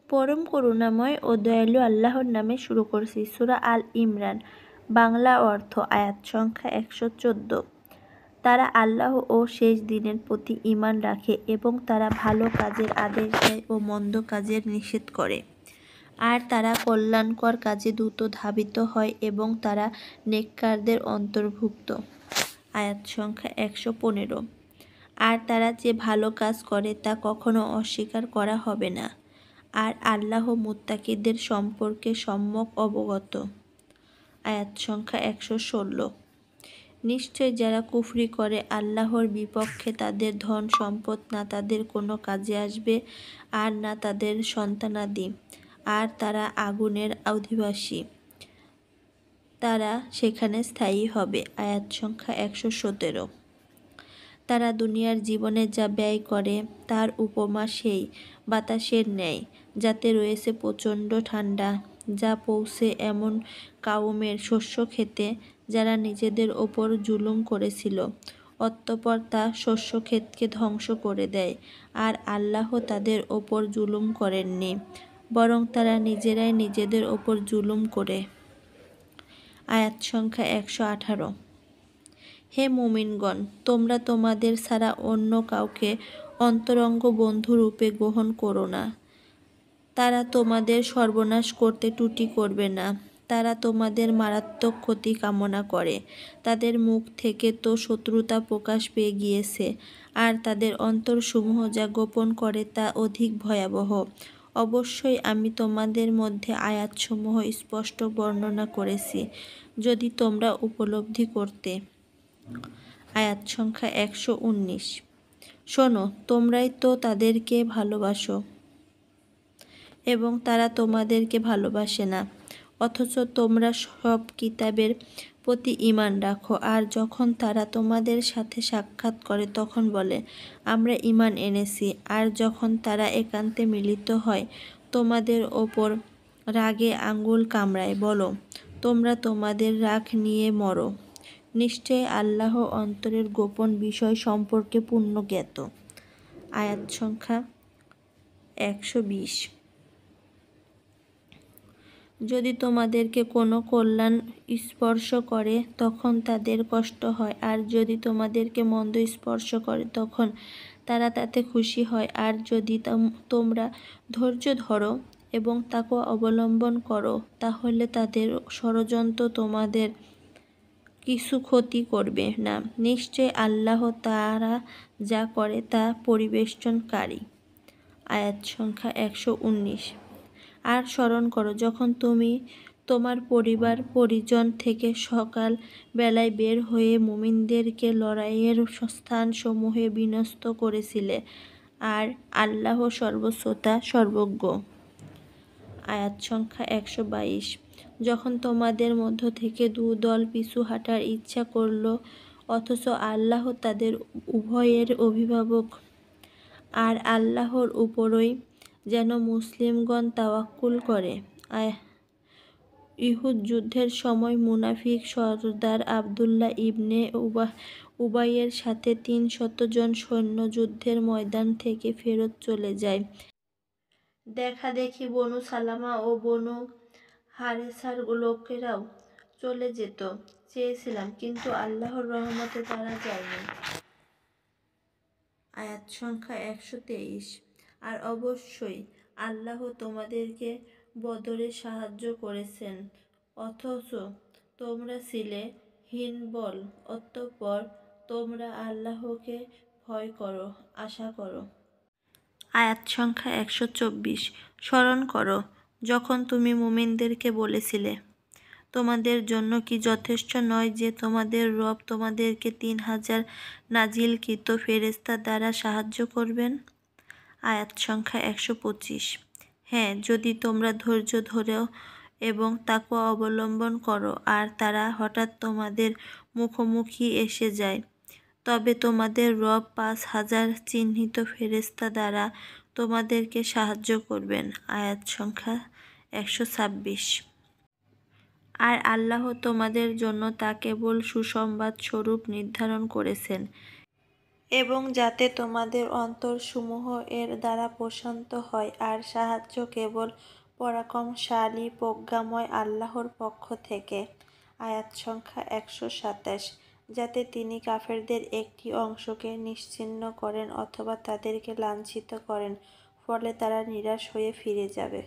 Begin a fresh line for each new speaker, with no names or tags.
পরম করুণাময় ও দয়ালু আল্লাহর নামে শুরু করছি। সূরা আল ইমরান। বাংলা অর্থ। আয়াত সংখ্যা ১১৪। তারা আল্লাহ ও শেষ দিনের প্রতি ঈমান রাখে এবং তারা ভালো কাজের আদেশ দেয় ও মন্দ কাজের নিষেধ করে। আর তারা কল্যাণকর কাজে দ্রুত ধাবিত হয় এবং তারা নেককারদের অন্তর্ভুক্ত। আয়াত সংখ্যা ১১৫। আর তারা যে ভালো কাজ করে তা কখনো অস্বীকার করা হবে না। আর আল্লাহ মুত্তাকিদের সম্পর্কে সম্যক অবগত। আয়াত সংখ্যা ১১৬। নিশ্চয় যারা কুফরি করে আল্লাহর বিপক্ষে তাদের ধন সম্পদ না তাদের কোনো কাজে আসবে আর না তাদের সন্তানাদি, আর তারা আগুনের অধিবাসী, তারা সেখানে স্থায়ী হবে। আয়াত সংখ্যা ১১৭। তারা দুনিয়ার জীবনে যা ব্যয় করে তার উপমা সেই বাতাসের ন্যায় যাতে রয়েছে প্রচণ্ড ঠান্ডা, যা পৌঁছে এমন কাউমের শস্য খেতে যারা নিজেদের ওপর জুলুম করেছিল, অতঃপর তা শস্যক্ষেতকে ধ্বংস করে দেয়। আর আল্লাহ তাদের ওপর জুলুম করেননি, বরং তারা নিজেরাই নিজেদের ওপর জুলুম করে। আয়াত সংখ্যা ১১৮। হে মুমিনগণ, তোমরা তোমাদের ছাড়া অন্য কাউকে অন্তরঙ্গ বন্ধুরূপে গ্রহণ করো না। তারা তোমাদের সর্বনাশ করতে ত্রুটি করবে না। তারা তোমাদের মারাত্মক ক্ষতি কামনা করে। তাদের মুখ থেকে তো শত্রুতা প্রকাশ পেয়ে গিয়েছে, আর তাদের অন্তরসমূহ যা গোপন করে তা অধিক ভয়াবহ। অবশ্যই আমি তোমাদের মধ্যে আয়াতসমূহ স্পষ্ট বর্ণনা করেছি, যদি তোমরা উপলব্ধি করতে। আয়াত সংখ্যা ১১৯। শোনো, তোমরাই তো তাদেরকে ভালোবাসো এবং তারা তোমাদেরকে ভালোবাসে না, অথচ তোমরা সব কিতাবের প্রতি ঈমান রাখো। আর যখন তারা তোমাদের সাথে সাক্ষাৎ করে তখন বলে, আমরা ঈমান এনেছি। আর যখন তারা একান্তে মিলিত হয় তোমাদের ওপর রাগে আঙ্গুল কামড়ায়, বলো, তোমরা তোমাদের রাগ নিয়ে মরো। নিশ্চয় আল্লাহ অন্তরের গোপন বিষয় সম্পর্কে পূর্ণ জ্ঞাত। আয়াত সংখ্যা ১২০। যদি তোমাদেরকে কোনো কল্যাণ স্পর্শ করে তখন তাদের কষ্ট হয়, আর যদি তোমাদেরকে মন্দ স্পর্শ করে তখন তারা তাতে খুশি হয়। আর যদি তোমরা ধৈর্য ধরো এবং তাকওয়া অবলম্বন করো তাহলে তাদের ষড়যন্ত্র তোমাদের কিছু ক্ষতি করবে না। নিশ্চয় আল্লাহ তারা যা করে তা পরিবেষ্টনকারী। আয়াত সংখ্যা ১১৯। আর স্মরণ করো যখন তুমি তোমার পরিবার পরিজন থেকে সকাল বেলায় বের হয়ে মুমিনদেরকে লড়াইয়ের স্থানসমূহে বিন্যস্ত করেছিলে, আর আল্লাহ সর্বশ্রোতা সর্বজ্ঞ। আয়াত সংখ্যা ১২২। যখন তোমাদের মধ্য থেকে দু দল পিছু হাঁটার ইচ্ছা করল, অথচ আল্লাহ তাদের উভয়ের অভিভাবক, আর আল্লাহর উপরই যেন মুসলিমগণ তাওয়াক্কুল করে। উহুদ যুদ্ধের সময় মুনাফিক সরদার আবদুল্লাহ ইবনে উবাইয়ের সাথে ৩০০ জন সৈন্য যুদ্ধের ময়দান থেকে ফেরত চলে যায়। দেখাদেখি বনু সালামা ও বনু হারেসার লোকেরাও চলে যেতে চেয়েছিলাম, কিন্তু আল্লাহর রহমতে তারা যায়নি। আয়াত সংখ্যা ১২৩। আর অবশ্যই আল্লাহ তোমাদেরকে বদরে সাহায্য করেছেন, অথচ তোমরা ছিলে হীনবল। অতঃপর তোমরা আল্লাহকে ভয় করো, আশা করো। আয়াত সংখ্যা ১২৪। স্মরণ করো যখন তুমি মুমিনদেরকে বলেছিলে, তোমাদের জন্য কি যথেষ্ট নয় যে তোমাদের রব তোমাদেরকে ৩০০০ নাজিলকৃত ফেরেশতা দ্বারা সাহায্য করবেন? আয়াত সংখ্যা ১২৫। হ্যাঁ, যদি তোমরা ধৈর্য ধরো এবং তাকওয়া অবলম্বন করো আর তারা হঠাৎ তোমাদের মুখোমুখি এসে যায়, তবে তোমাদের রব ৫০০০ চিহ্নিত ফেরেশতা দ্বারা তোমাদেরকে সাহায্য করবেন। আয়াত সংখ্যা ১২৬। আর আল্লাহ তোমাদের জন্য তা কেবল সুসংবাদ স্বরূপ নির্ধারণ করেছেন। এবং যাতে তোমাদের অন্তরসমূহ এর দ্বারা প্রশান্ত হয়, আর সাহায্য কেবল পরাক্রমশালী প্রজ্ঞাময় আল্লাহর পক্ষ থেকে। আয়াত সংখ্যা 127। যাতে তিনি কাফেরদের একটি অংশকে নিশ্চিহ্ন করেন অথবা তাদেরকে লাঞ্ছিত করেন, ফলে তারা নিরাশ হয়ে ফিরে যাবে।